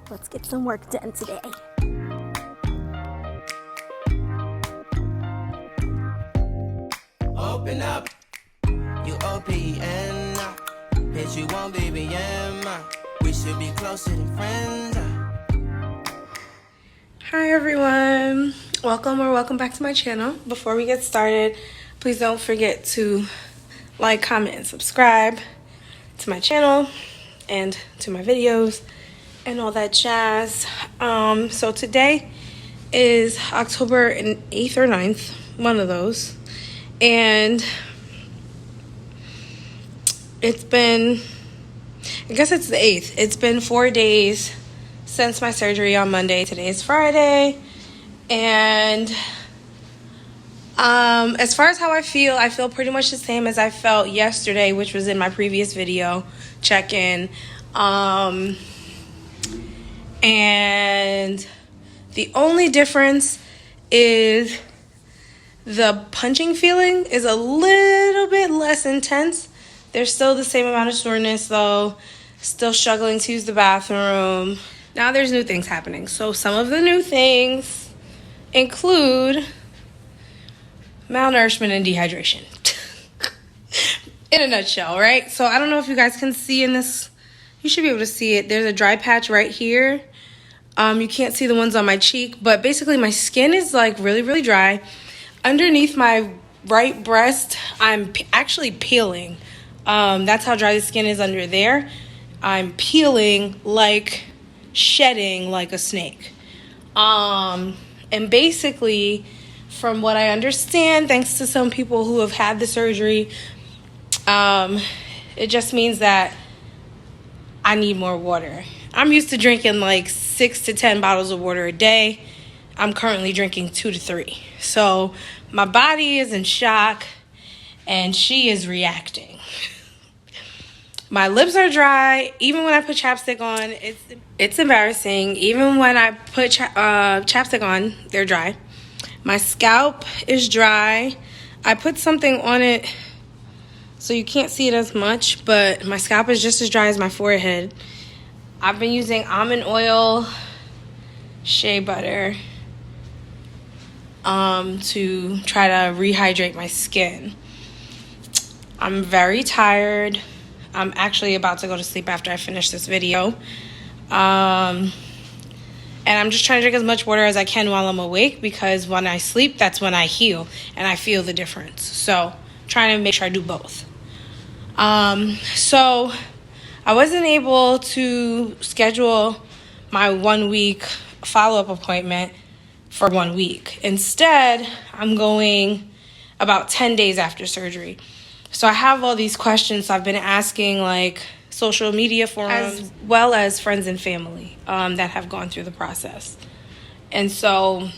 Let's get some work done today. Open up, you open up. Bitch, you won't be we should be closer than friends. Hi everyone, welcome back to my channel. Before we get started, please don't forget to like, comment, and subscribe to my channel and to my videos and all that jazz. So today is October 8th or 9th, one of those, and it's been, I guess it's the 8th. It's been 4 days since my surgery on Monday. Today is Friday, and as far as how I feel pretty much the same as I felt yesterday, which was in my previous video check-in. And the only difference is the punching feeling is a little bit less intense. There's still the same amount of soreness though, still struggling to use the bathroom. Now there's new things happening. So some of the new things include malnourishment and dehydration. In a nutshell, right? So I don't know if you guys can see in this. You should be able to see it. There's a dry patch right here. You can't see the ones on my cheek, but basically my skin is like really, really dry. Underneath my right breast, I'm actually peeling. That's how dry the skin is under there. I'm peeling, like shedding like a snake. And basically, from what I understand, thanks to some people who have had the surgery, it just means that I need more water. I'm used to drinking like 6 to 10 bottles of water a day. I'm currently drinking 2 to 3. So my body is in shock and she is reacting. My lips are dry. Even when I put chapstick on, it's embarrassing. Even when I put chapstick on, they're dry. My scalp is dry. I put something on it so you can't see it as much, but my scalp is just as dry as my forehead. I've been using almond oil, shea butter, to try to rehydrate my skin. I'm very tired. I'm actually about to go to sleep after I finish this video. And I'm just trying to drink as much water as I can while I'm awake, because when I sleep, that's when I heal and I feel the difference. So trying to make sure I do both. So I wasn't able to schedule my 1 week follow-up appointment for 1 week. Instead, I'm going about 10 days after surgery. So I have all these questions I've been asking, like social media forums, as well as friends and family that have gone through the process. And so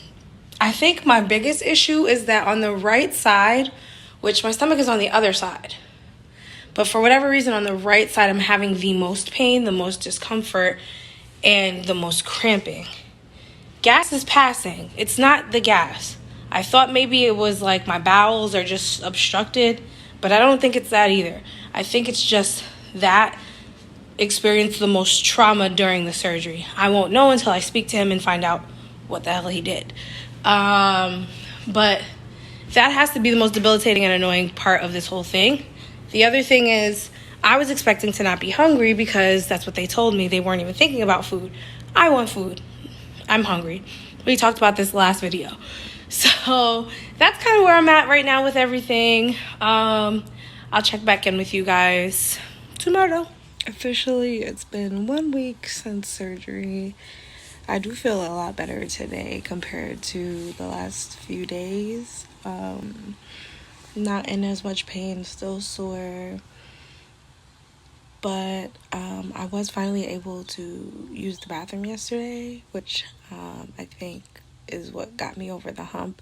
I think my biggest issue is that on the right side, which my stomach is on the other side, but for whatever reason on the right side, I'm having the most pain, the most discomfort, and the most cramping. Gas is passing. It's not the gas. I thought maybe it was like my bowels are just obstructed, but I don't think it's that either. I think it's just that experienced the most trauma during the surgery. I won't know until I speak to him and find out what the hell he did. But that has to be the most debilitating and annoying part of this whole thing. The other thing is, I was expecting to not be hungry because that's what they told me. They weren't even thinking about food. I want food. I'm hungry. We talked about this last video. So that's kind of where I'm at right now with everything. I'll check back in with you guys tomorrow. Officially, it's been 1 week since surgery. I do feel a lot better today compared to the last few days. Not in as much pain, still sore. But I was finally able to use the bathroom yesterday, which I think is what got me over the hump.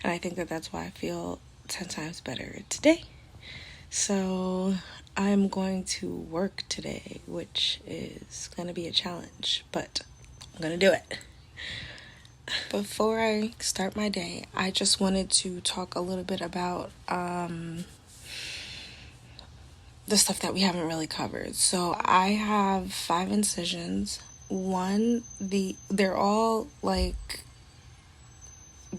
And I think that that's why I feel 10 times better today. So I'm going to work today, which is going to be a challenge, but I'm going to do it. Before I start my day, I just wanted to talk a little bit about the stuff that we haven't really covered. So I have 5 incisions one, they're all like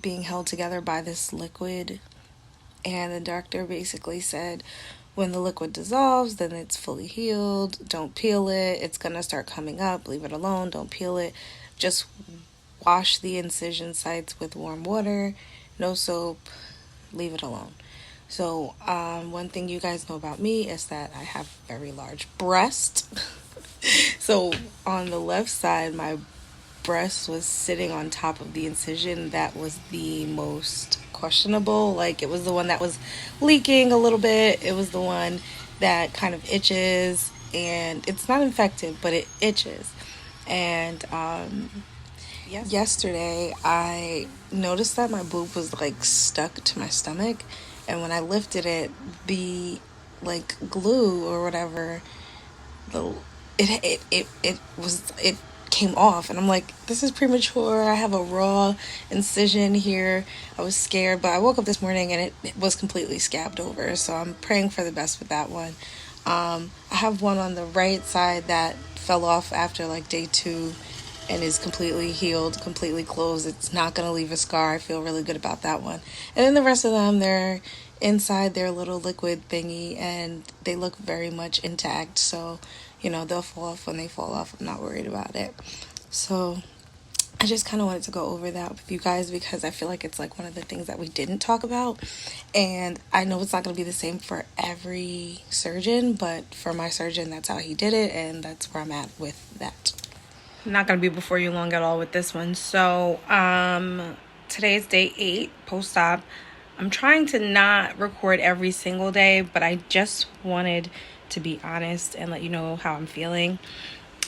being held together by this liquid, and the doctor basically said when the liquid dissolves, then it's fully healed. Don't peel it. It's gonna start coming up. Leave it alone. Don't peel it. Just wash the incision sites with warm water. No soap. Leave it alone. So one thing you guys know about me is that I have very large breasts. So on the left side, my breast was sitting on top of the incision that was the most questionable. Like, it was the one that was leaking a little bit. It was the one that kind of itches, and it's not infected, but it itches. And yesterday I noticed that my boob was like stuck to my stomach, and when I lifted it, the like glue or whatever, the it came off, and I'm like, this is premature. I have a raw incision here. I was scared, but I woke up this morning and it was completely scabbed over, so I'm praying for the best with that one. I have one on the right side that fell off after like day 2 and is completely healed, completely closed. It's not going to leave a scar. I feel really good about that one. And then the rest of them, they're inside their little liquid thingy, and they look very much intact. So, they'll fall off when they fall off. I'm not worried about it. So I just kind of wanted to go over that with you guys because I feel like it's like one of the things that we didn't talk about. And I know it's not going to be the same for every surgeon, but for my surgeon, that's how he did it, and that's where I'm at with that. I'm not going to be before you long at all with this one. So today is day 8 post-op. I'm trying to not record every single day, but I just wanted to be honest and let you know how I'm feeling.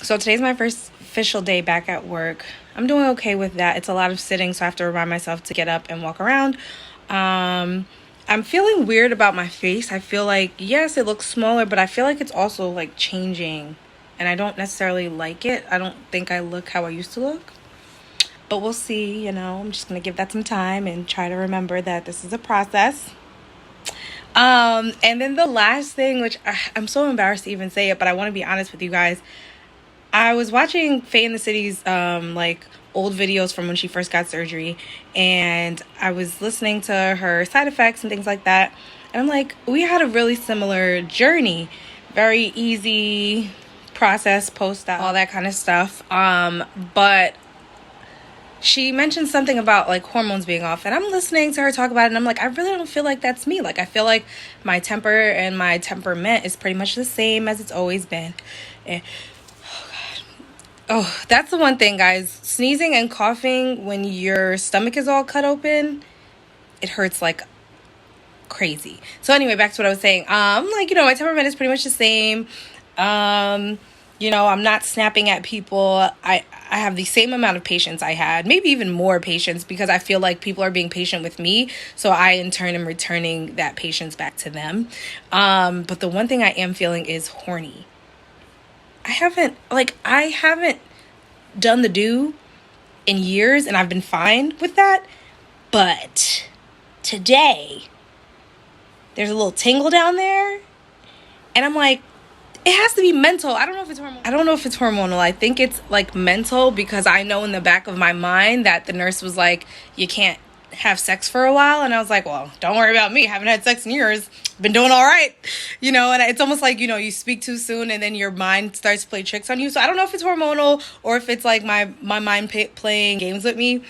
So today's my first official day back at work. I'm doing okay with that. It's a lot of sitting, so I have to remind myself to get up and walk around. I'm feeling weird about my face. I feel like, yes, it looks smaller, but I feel like it's also like changing, and I don't necessarily like it. I don't think I look how I used to look, but we'll see. I'm just gonna give that some time and try to remember that this is a process. And then the last thing, which I'm so embarrassed to even say it, but I want to be honest with you guys. I was watching Faye in the City's like old videos from when she first got surgery, and I was listening to her side effects and things like that, and I'm like, we had a really similar journey. Very easy process, post-op, all that kind of stuff. But she mentioned something about like hormones being off, and I'm listening to her talk about it, and I'm like, I really don't feel like that's me. Like, I feel like my temper and my temperament is pretty much the same as it's always been. And oh, that's the one thing, guys. Sneezing and coughing when your stomach is all cut open, it hurts like crazy. So anyway, back to what I was saying. My temperament is pretty much the same. I'm not snapping at people. I have the same amount of patience I had, maybe even more patience, because I feel like people are being patient with me. So I, in turn, am returning that patience back to them. But the one thing I am feeling is horny. I haven't done the do in years, and I've been fine with that. But today, there's a little tingle down there, and I'm like, it has to be mental. I don't know if it's hormonal. I think it's like mental, because I know in the back of my mind that the nurse was like, you can't have sex for a while. And I was like, well, don't worry about me. I haven't had sex in years. Been doing all right. And it's almost like, you speak too soon and then your mind starts to play tricks on you. So I don't know if it's hormonal or if it's like my mind playing games with me,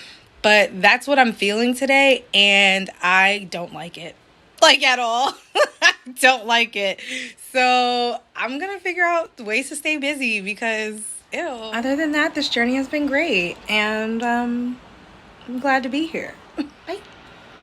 but that's what I'm feeling today. And I don't like it. Like, at all. I don't like it. So I'm going to figure out ways to stay busy because, ew. Other than that, this journey has been great. And I'm glad to be here.